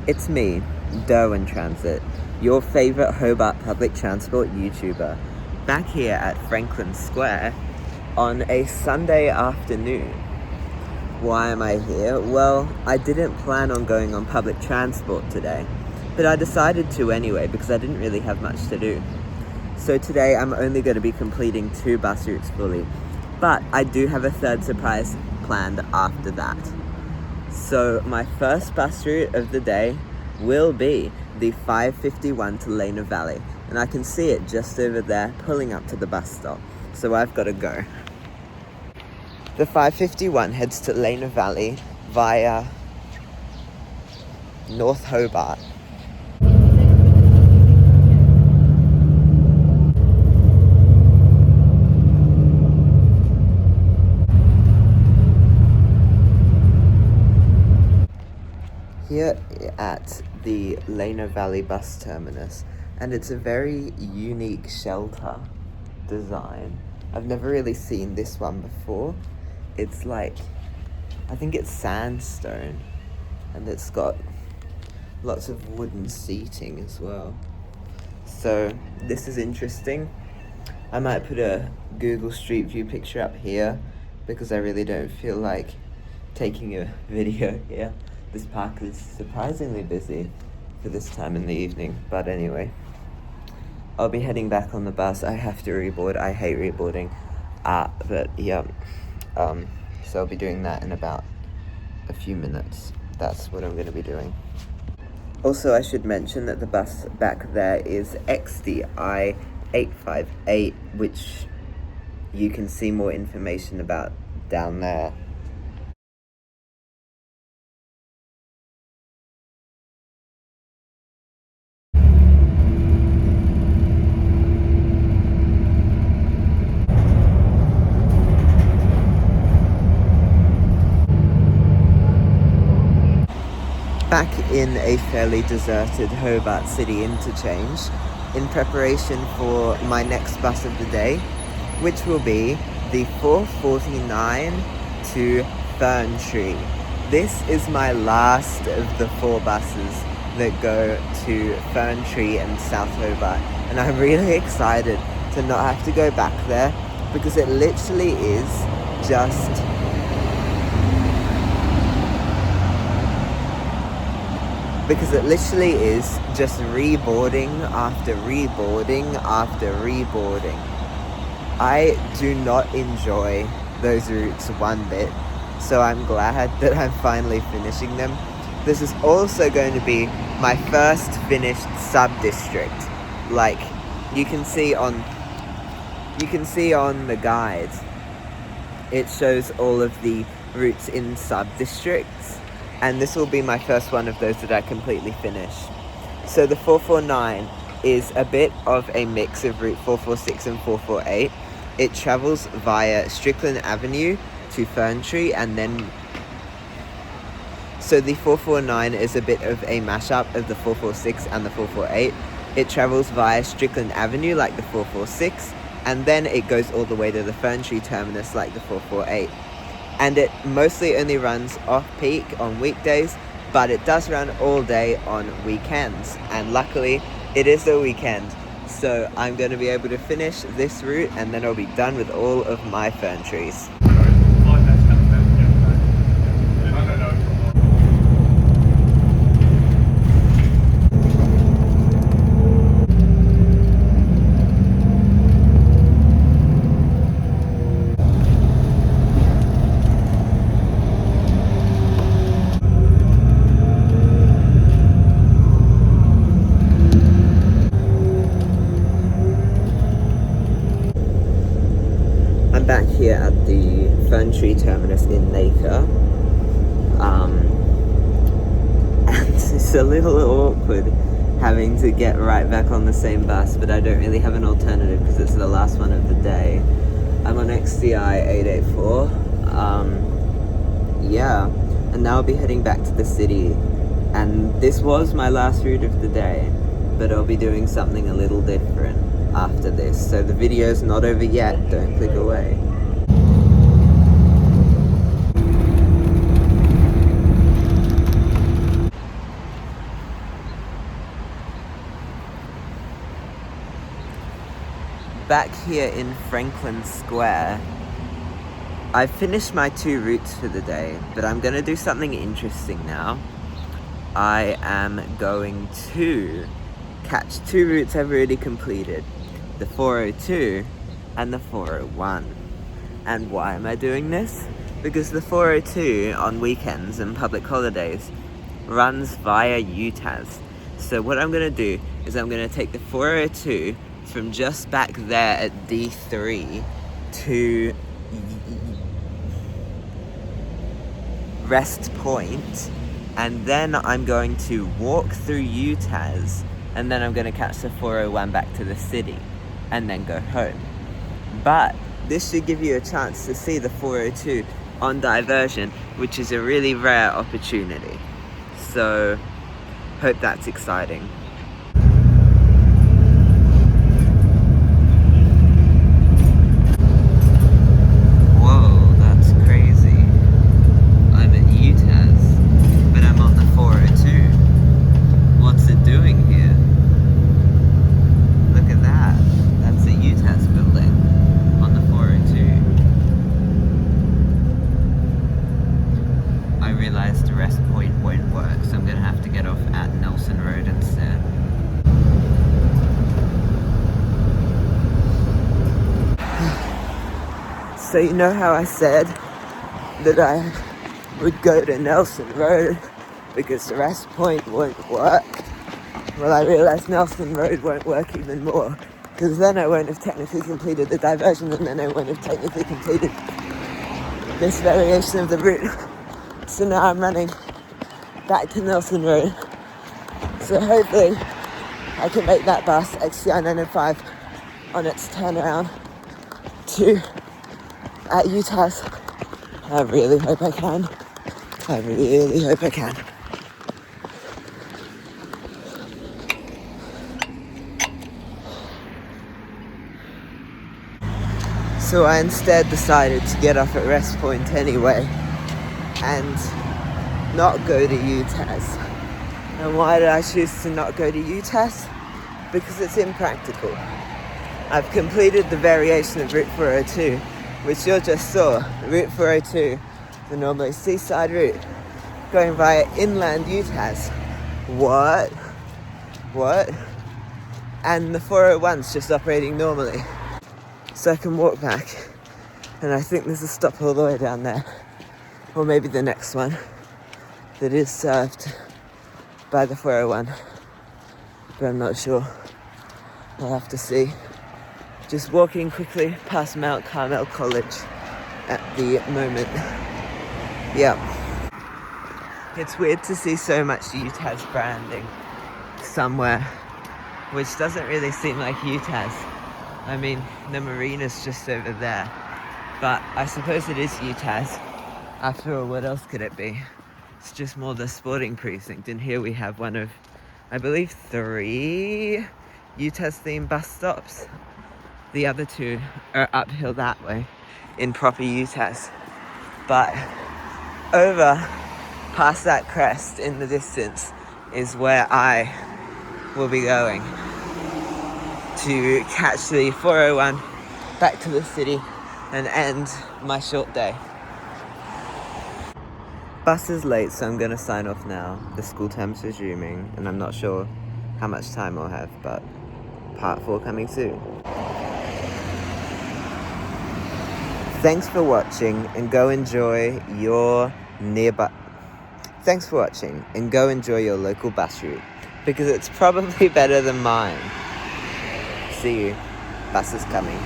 It's me, Derwin Transit, your favourite Hobart public transport YouTuber, back here at Franklin Square on a Sunday afternoon. Why am I here? Well, I didn't plan on going on public transport today, but I decided to anyway because I didn't really have much to do. So today I'm only going to be completing 2 bus routes fully, but I do have a third surprise planned after that. So my first bus route of the day will be the 551 to Lena Valley, and I can see it just over there pulling up to the bus stop, so I've got to go. The 551 heads to Lena Valley via North Hobart. Here at the Lena Valley bus terminus, and it's a very unique shelter design. I've never really seen this one before. It's like, I think it's sandstone, and it's got lots of wooden seating as well. So this is interesting. I might put a Google Street View picture up here because I really don't feel like taking a video here. This park is surprisingly busy for this time in the evening, but anyway. I'll be heading back on the bus. I have to reboard. I hate reboarding. But yeah. So I'll be doing that in about a few minutes. That's what I'm going to be doing. Also, I should mention that the bus back there is XDI 858, which you can see more information about down there. Back in a fairly deserted Hobart City interchange in preparation for my next bus of the day, which will be the 449 to Fern Tree. This is my last of the 4 buses that go to Fern Tree and South Hobart, and I'm really excited to not have to go back there because it literally is just reboarding after reboarding after reboarding. I do not enjoy those routes one bit, so I'm glad that I'm finally finishing them. This is also going to be my first finished sub-district. Like, you can see on the guide, it shows all of the routes in sub-districts, and this will be my first one of those that I completely finish. So the 449 is a bit of a mix of Route 446 and 448. It travels via Strickland Avenue to Fern Tree, and then... So the 449 is a bit of a mashup of the 446 and the 448. It travels via Strickland Avenue like the 446, and then it goes all the way to the Fern Tree terminus like the 448. And it mostly only runs off-peak on weekdays, but it does run all day on weekends. And luckily, it is a weekend, so I'm going to be able to finish this route, and then I'll be done with all of my fern trees. Back here at the Fern Tree terminus in Nacre, and it's a little awkward having to get right back on the same bus, but I don't really have an alternative because it's the last one of the day. I'm on XDI 884, yeah, and now I'll be heading back to the city, and this was my last route of the day, but I'll be doing something a little different after this, so the video's not over yet, don't click away. back here in Franklin Square. I've finished my 2 routes for the day, but I'm gonna do something interesting now. I am going to catch 2 routes I've already completed, the 402 and the 401. And why am I doing this? Because the 402 on weekends and public holidays runs via UTAS. So what I'm gonna do is I'm gonna take the 402 from just back there at D3 to Rest Point, and then I'm going to walk through UTAS, and then I'm going to catch the 401 back to the city, and then go home. But this should give you a chance to see the 402 on diversion, which is a really rare opportunity. So, hope that's exciting. Whoa, that's crazy. I'm at UTAS, but I'm on the 402. What's it doing here? Look at that. That's a UTAS building on the 402. I realized the Rest Point won't work, so I'm gonna have to get off at Nelson Road instead. So you know how I said that I would go to Nelson Road because the Rest Point won't work? Well, I realised Nelson Road won't work even more, because then I won't have technically completed the diversion, and then I won't have technically completed this variation of the route. So now I'm running back to Nelson Road. So hopefully I can make that bus, XCI 905, on its turnaround to at UTAS. I really hope I can. I really hope I can. So I instead decided to get off at Rest Point anyway and not go to UTAS. And why did I choose to not go to UTAS? Because it's impractical. I've completed the variation of Route 402, which you just saw. Route 402, the normally seaside route, going via inland UTAS. What? And the 401's just operating normally. So I can walk back, and I think there's a stop all the way down there, or maybe the next one that is served by the 401, but I'm not sure. I'll have to see. Just walking quickly past Mount Carmel College at the moment. Yeah. It's weird to see so much UTAS branding somewhere, which doesn't really seem like UTAS. I mean, the marina's just over there, but I suppose it is UTAS. After all, what else could it be? It's just more the sporting precinct, and here we have one of, I believe, 3 UTAS-themed bus stops. The other 2 are uphill that way, in proper UTAS. But over past that crest in the distance is where I will be going to catch the 401 back to the city and end my short day. Bus is late, so I'm gonna sign off now. The school term's resuming, and I'm not sure how much time I'll have, but part 4 coming soon. Thanks for watching, and go enjoy your Thanks for watching, and go enjoy your local bus route, because it's probably better than mine. See you. Bus is coming.